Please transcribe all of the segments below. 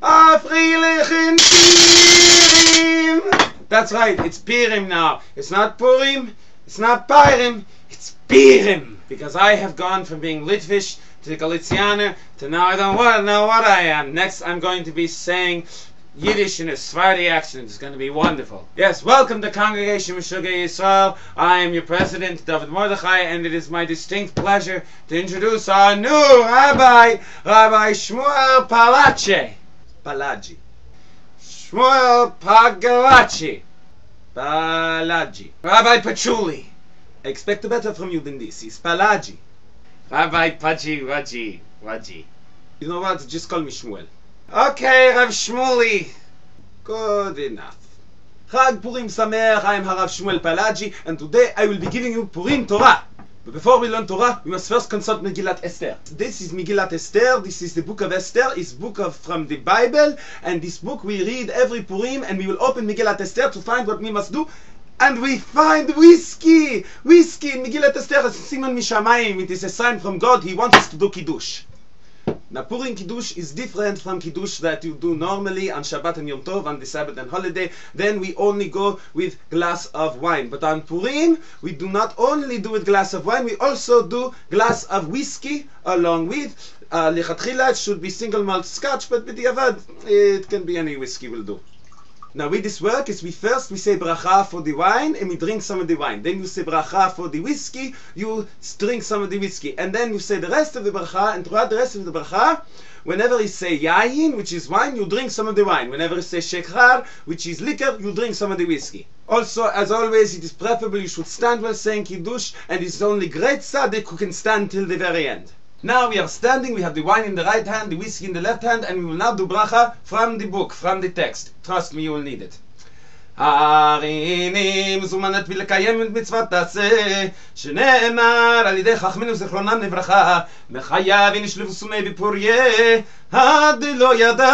Afrilichen Pirim! That's right, it's Pirim now. It's not Purim, it's not Pirim, it's Pirim. Because I have gone from being Litvish to Galicianer to now I don't know what I am. Next I'm going to be saying Yiddish in a Sephardi accent. It's going to be wonderful. Yes, welcome to Congregation Meshugei Yisrael. I am your president, David Mordechai, and it is my distinct pleasure to introduce our new Rabbi, Rabbi Shmuel Palachi. Shmuel Palachi. Rabbi Patchouli. I expect better from you than this. He's Palachi. Rabbi Pachi Waji. You know what? Just call me Shmuel. Okay, Rav Shmuli. Good enough. Chag Purim Sameach, I am Harav Shmuel Palachi, and today I will be giving you Purim Torah. But before we learn Torah, we must first consult Megillat Esther. This is Megillat Esther, this is the book of Esther, it's book from the Bible, and this book we read every Purim, and we will open Megillat Esther to find what we must do. And we find whiskey in Megillat Esther. Simon Mishamayim, it is a sign from God, He wants us to do Kiddush. Now Purim Kiddush is different from Kiddush that you do normally on Shabbat and Yom Tov, on the Sabbath and holiday. Then we only go with glass of wine. But on Purim, we do not only do with glass of wine, we also do glass of whiskey along with. Lechatchila, it should be single malt scotch, but b'diavad, it can be any whiskey will do. Now with this work is we say bracha for the wine and we drink some of the wine. Then you say bracha for the whiskey, you drink some of the whiskey. And then you say the rest of the bracha, and throughout the rest of the bracha, whenever you say yayin, which is wine, you drink some of the wine. Whenever you say shekhar, which is liquor, you drink some of the whiskey. Also, as always, it is preferable you should stand while saying Kiddush, and it's only great tzaddik who can stand till the very end. Now we are standing, we have the wine in the right hand, the whiskey in the left hand, and we will now do bracha from the book, from the text. Trust me, you will need it. הריני מזומנת ולקיים את מצוות תעשה שנאמר על ידי חכמינו זיכרונם לברכה מחייב נשלבו סומי בפוריה עד לא ידע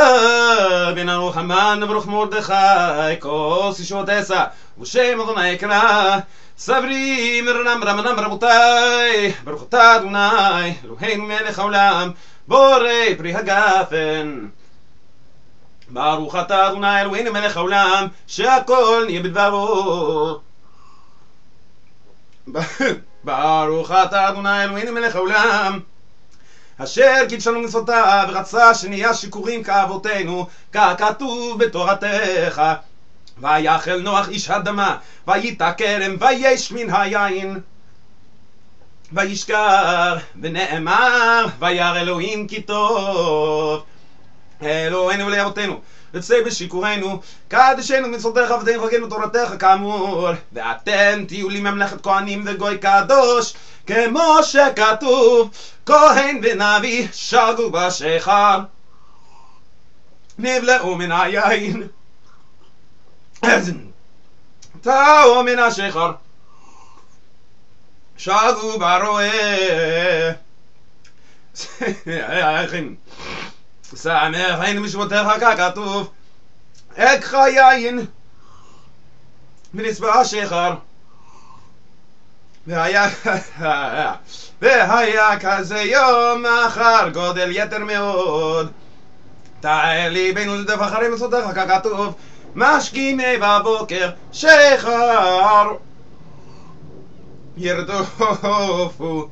בן ארוך המן ברוך מרדכי כוס ישועות עשה ושם אדוני יקרא סברי מרנם רמנם רבותיי ברוך אתה אדוני אלוהינו מלך העולם בורא פרי הגפן ברוך אתה אדוני אלוהינו מלך העולם שהכל נהיה בדברו ברוך אתה אדוני אלוהינו מלך העולם אשר קידשנו מצוותיו ורצה שנהיה שיכורים כאבותינו ככתוב בתורתך ויחל נוח איש אדמה וייטע כרם ויש מן היין וישכר ונאמר וירא אלוהים כי טוב אלוהינו ולאבותינו וצא בשיכורנו קדשנו מצוותיך עבדינו חוקנו תורתך כאמור ואתם תהיו לי ממלכת כהנים וגוי קדוש כמו שכתוב כהן ונביא שגו בשיכר נבלעו מן היין טעו מן השיכר שגו ברועה שמח היינו משמותיך ככתוב אקחה יין ונצבע השיכר והיה כזה יום אחר גודל יתר מאוד תער ליבנו לדף אחרי מצוותיך ככתוב משכימי בבוקר שיכר ירדופו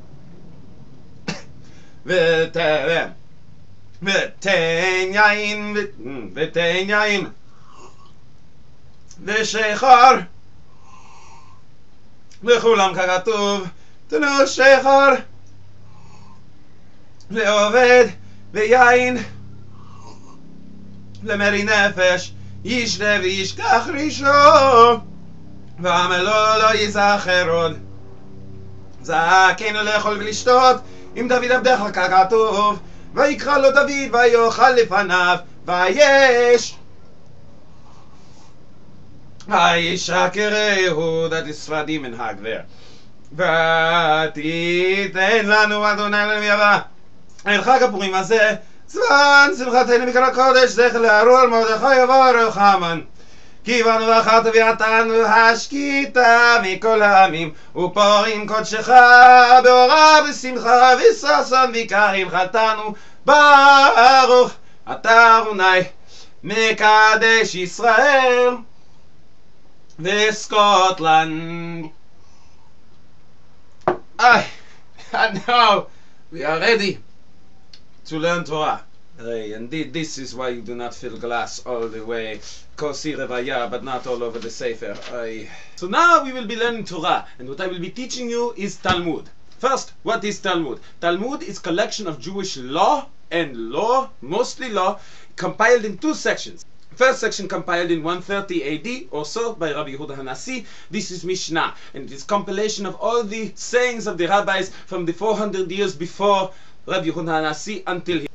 ותן יין ושיכר לכולם ככתוב תנו שיכר לעובד ויין למרי נפש ישתה וישכח רישו ועמלו לא יזכר עוד זכינו לאכול ולשתות עם דוד עבדך ככתוב ויקרא לו דוד ויאכל לפניו ויש וישקרהו that is ספרדי מנהג there ותיתן לנו אדוני אלוהים יבא אל חג הפורים הזה זמן שמחתנו מקרא קודש זכר לאהרון מרדכי יברך המן כי בנו ואחת ויעתנו השקיטה מכל העמים ופורים קודשך באורה ושמחה וששון ויקרים חתנו ברוך אתה אדוני מקדש ישראל וסקוטלנד. And now we are ready to learn Torah. Indeed, this is why you do not fill glass all the way, kosi revaya, but not all over the sefer. So now we will be learning Torah, and what I will be teaching you is Talmud. First, what is Talmud? Talmud is collection of Jewish law and law, mostly law, compiled in two sections. First section compiled in 130 AD, also by Rabbi Yehuda HaNasi. This is Mishnah, and it is compilation of all the sayings of the rabbis from the 400 years before Rabbi Yehuda HaNasi until here.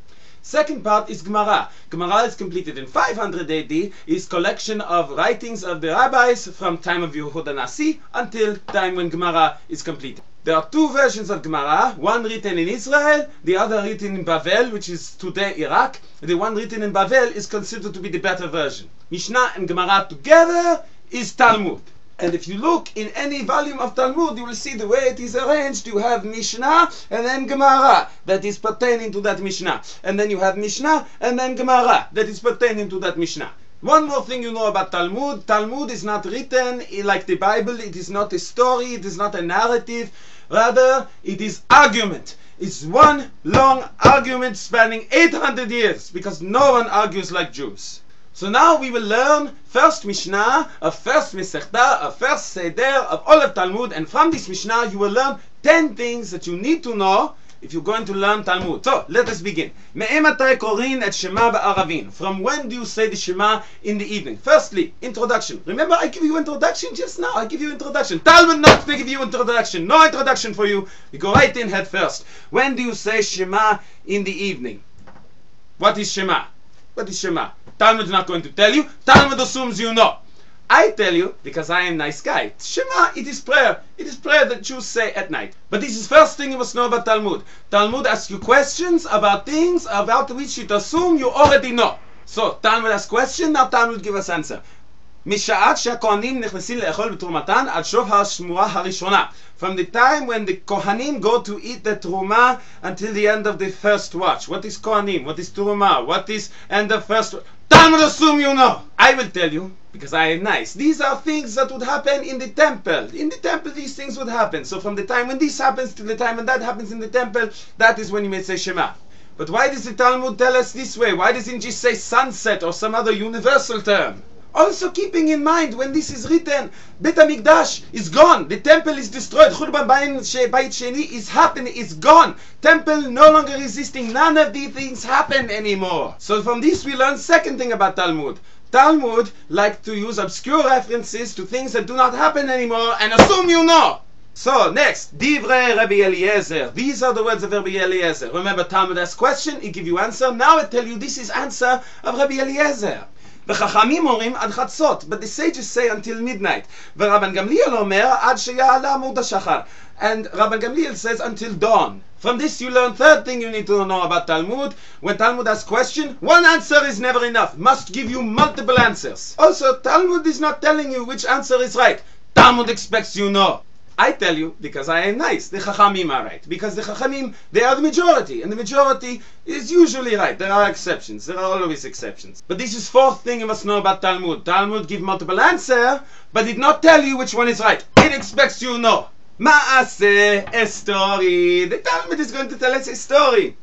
Second part is Gemara. Gemara is completed in 500 AD, is collection of writings of the rabbis from time of Yehuda HaNasi until time when Gemara is completed. There are two versions of Gemara, one written in Israel, the other written in Bavel, which is today Iraq. The one written in Bavel is considered to be the better version. Mishnah and Gemara together is Talmud. And if you look in any volume of Talmud, you will see the way it is arranged. You have Mishnah and then Gemara that is pertaining to that Mishnah. And then you have Mishnah and then Gemara that is pertaining to that Mishnah. One more thing you know about Talmud. Talmud is not written like the Bible. It is not a story. It is not a narrative. Rather, it is argument. It's one long argument spanning 800 years because no one argues like Jews. So now we will learn first Mishnah, a first Masechta, a first Seder of all of Talmud, and from this Mishnah you will learn 10 things that you need to know if you're going to learn Talmud. So let us begin. From when do you say the Shema in the evening? Firstly, introduction. Remember, I give you introduction just now. I give you introduction. Talmud not to give you introduction. No introduction for you. We go right in head first. When do you say Shema in the evening? What is Shema? What is Shema? Talmud is not going to tell you. Talmud assumes you know. I tell you because I am a nice guy. Shema, it is prayer. It is prayer that Jews say at night. But this is first thing you must know about Talmud. Talmud asks you questions about things about which you assume you already know. So Talmud asks question, now Talmud give us answer. משעת שהכהנים נכנסים לאכול בתרומתן עד שוב השמועה הראשונה. From the time when the Kohanim go to eat the Truma until the end of the first watch. What is Kohanim? What is Truma? What is end of first watch? Talmud assume you know. I will tell you, because I am nice. These are things that would happen in the temple. In the temple these things would happen. So from the time when this happens to the time when that happens in the temple, that is when you may say Shema. But why does the Talmud tell us this way? Why doesn't it just say sunset or some other universal term? Also keeping in mind, when this is written, Bet HaMikdash is gone. The temple is destroyed. Churban Bayit Sheni is happening. It's gone. Temple no longer existing. None of these things happen anymore. So from this we learn second thing about Talmud. Talmud like to use obscure references to things that do not happen anymore and assume you know. So next, Divrei Rabbi Eliezer. These are the words of Rabbi Eliezer. Remember, Talmud asks question, he give you answer. Now I tell you this is answer of Rabbi Eliezer. וחכמים אומרים עד חצות, but the sages say until midnight. ורבן גמליאל אומר עד שיעלה עמוד השחר. And Rabban Gamliel says until dawn. From this you learn third thing you need to know about Talmud. When Talmud asks question, one answer is never enough. Must give you multiple answers. Also, Talmud is not telling you which answer is right. Talmud expects you know. I tell you because I am nice. The Chachamim are right. Because the Chachamim, they are the majority. And the majority is usually right. There are exceptions. There are always exceptions. But this is fourth thing you must know about Talmud. Talmud give multiple answer, but did not tell you which one is right. It expects you know. Maaseh, a story. The Talmud is going to tell us a story.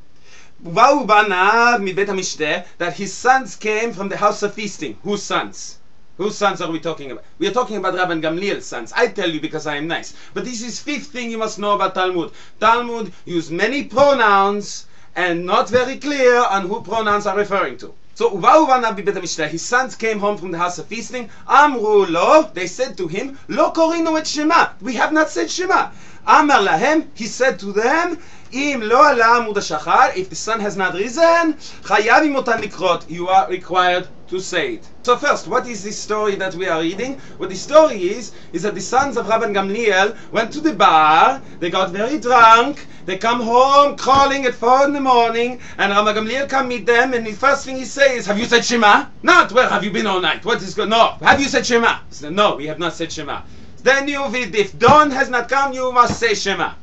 Uba'u banav mibet hamishte, that his sons came from the house of feasting. Whose sons? Whose sons are we talking about? We are talking about Rabban Gamliel's sons. I tell you because I am nice. But this is fifth thing you must know about Talmud. Talmud use many pronouns and not very clear on who pronouns are referring to. So, his sons came home from the house of feasting. Amru lo, they said to him, Lo korinu et Shema. We have not said Shema. Amar lahem, he said to them, Im lo ala amud hashachar, if the sun has not risen, chayavim otan likrot, you are required to say it. So first, what is this story that we are reading? What the story is that the sons of Rabban Gamliel went to the bar, they got very drunk, they come home crawling at 4 in the morning, and Rabban Gamliel come meet them, and the first thing he says, have you said Shema? Not, where have you been all night? What is going on? No, have you said Shema? He said, no, we have not said Shema. Then if dawn has not come, you must say Shema.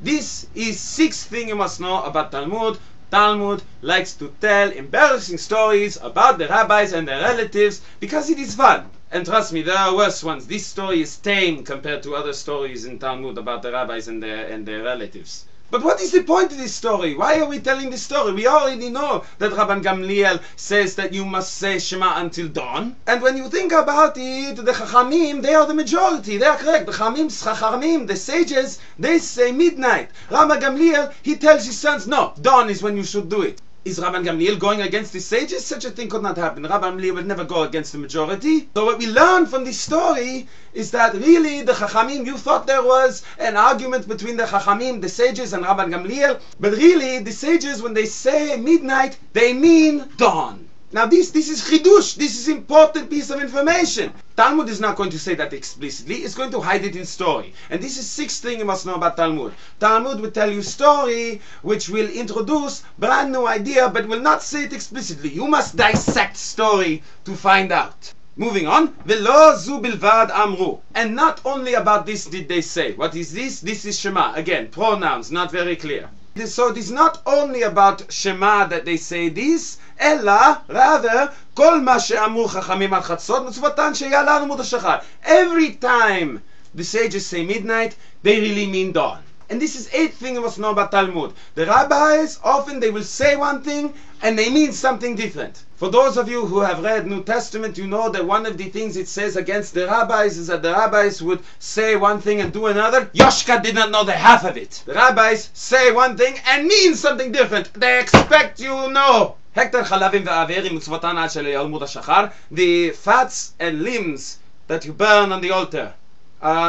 This is sixth thing you must know about Talmud. Talmud likes to tell embarrassing stories about the rabbis and their relatives because it is fun. And trust me, there are worse ones. This story is tame compared to other stories in Talmud about the rabbis and their relatives. But what is the point of this story? Why are we telling this story? We already know that Rabban Gamliel says that you must say Shema until dawn. And when you think about it, the Chachamim, they are the majority. They are correct. The Chachamim, the sages, they say midnight. Rabban Gamliel, he tells his sons, no, dawn is when you should do it. Is Rabban Gamliel going against the sages? Such a thing could not happen. Rabban Gamliel would never go against the majority. So what we learn from this story is that really the Chachamim, you thought there was an argument between the Chachamim, the sages, and Rabban Gamliel. But really, the sages, when they say midnight, they mean dawn. Now this is chidush, this is important piece of information. Talmud is not going to say that explicitly, it's going to hide it in story. And this is sixth thing you must know about Talmud. Talmud will tell you story which will introduce brand new idea but will not say it explicitly. You must dissect story to find out. Moving on, Velo zu bilvad amru. And not only about this did they say. What is this? This is Shema. Again, pronouns, not very clear. So it is not only about Shema that they say this, Ella, rather, כל מה שאמרו חכמים על חצות, מצוותן שיהיה על עמוד השחר. Every time the sages say midnight, they really mean dawn. And this is eighth thing you must know about Talmud. The rabbis, often they will say one thing and they mean something different. For those of you who have read New Testament, you know that one of the things it says against the rabbis is that the rabbis would say one thing and do another. Yoshka did not know the half of it. The rabbis say one thing and mean something different. They expect you to know. Hektar chalavim ve'averim mitzvotan ad shel yalmud hashachar. The fats and limbs that you burn on the altar,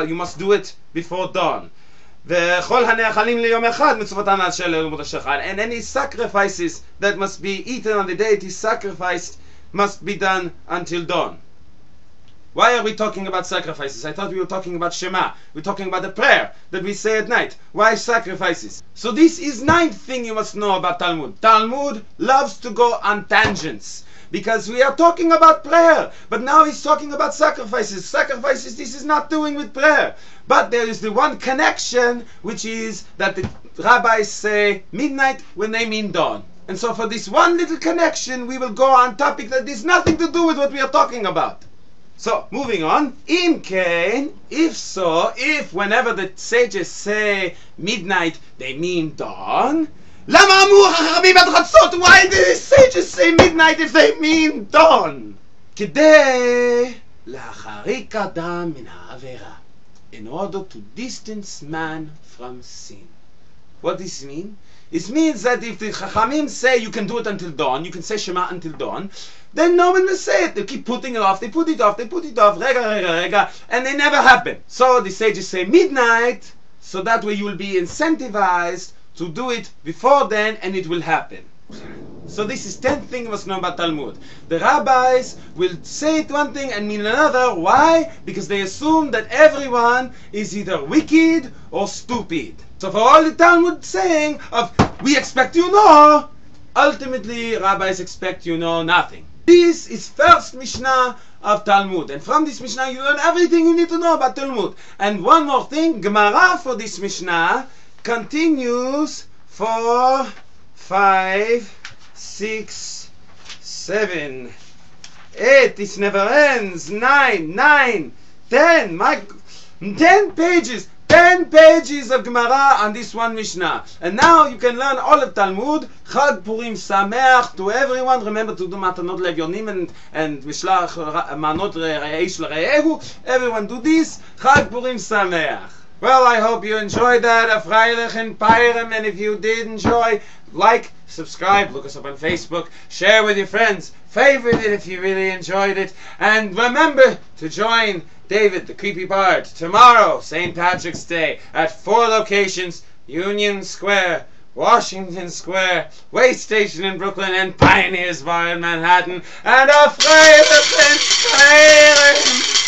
you must do it before dawn. וכל הנאכלים ליום אחד מצוותן עד של ילמוד השחר. And any sacrifices that must be eaten on the day it is sacrificed must be done until dawn. Why are we talking about sacrifices? I thought we were talking about Shema. We're talking about the prayer that we say at night. Why sacrifices? So this is ninth thing you must know about Talmud. Talmud loves to go on tangents. Because we are talking about prayer, but now he's talking about sacrifices. Sacrifices, this is not doing with prayer. But there is the one connection, which is that the rabbis say midnight when they mean dawn. And so for this one little connection, we will go on topic that has nothing to do with what we are talking about. So, moving on. Im kain, if so, if whenever the sages say midnight, they mean dawn, למה אמרו החכמים עד חצות? Why did the sages say midnight if they mean dawn? כדי להרחיק אדם מן העבירה, in order to distance man from sin. What does this mean? It means that if the Chachamim say you can do it until dawn, you can say Shema until dawn, then no one will say it. They keep putting it off, they put it off, rega, and they never happen. So the sages say midnight, so that way you will be incentivized to do it before then, and it will happen. So this is 10th thing you must know about Talmud. The rabbis will say it one thing and mean another. Why? Because they assume that everyone is either wicked or stupid. So for all the Talmud saying of we expect you know, ultimately rabbis expect you know nothing. This is first Mishnah of Talmud, and from this Mishnah you learn everything you need to know about Talmud. And one more thing, Gemara for this Mishnah continues for 5, 6, 7, 8, this never ends, 9, 10, 10 pages, 10 pages of Gemara on this one Mishnah. And now you can learn all of Talmud. Chag Purim Sameach to everyone. Remember to do Matanot Levyonim and Mishlach Manot Reish L'Reyehu. Everyone do this. Chag Purim Sameach. Well, I hope you enjoyed that. A Freilich and Pairem. And if you did enjoy, like, subscribe, look us up on Facebook, share with your friends, favorite it if you really enjoyed it, and remember to join David the Creepy Bard tomorrow, St. Patrick's Day, at 4 locations: Union Square, Washington Square, Way Station in Brooklyn, and Pioneers Bar in Manhattan. And a Freilich and Pairem.